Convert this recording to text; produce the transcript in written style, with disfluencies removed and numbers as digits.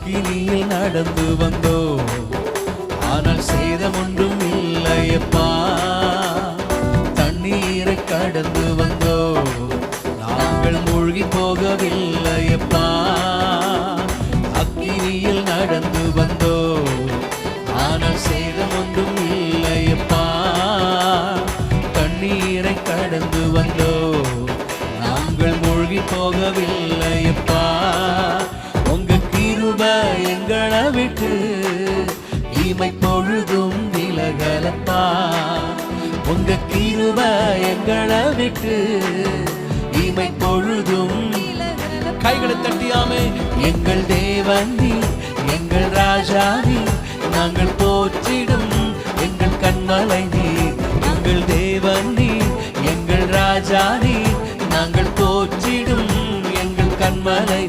அக்கினியில் நடந்து வந்தோம், ஆனால் சேதம் ஒன்றும் இல்லையப்பா. தண்ணீரை கடந்து வந்தோம், நாங்கள் மூழ்கி போகவில்லையப்பா. அக்கினியில் நடந்து வந்தோம், ஆனால் சேதம் ஒன்றும் இல்லையப்பா. தண்ணீரை கடந்து வந்தோம், நாங்கள் மூழ்கி போகவில்லையப்பா. உங்க கிருபை எங்களை விட்டு இமை பொழுதும் விலகலப்பா. உங்க கிருபை எங்களை விட்டு இமை பொழுதும். கைகளை தட்டியாமே. எங்கள் தேவனி, எங்கள் ராஜானி, நாங்கள் போற்றிடும் எங்கள் கண்மலை நீர். எங்கள் தேவனி, எங்கள் ராஜானி, நாங்கள் போற்றிடும் எங்கள் கண்மலை.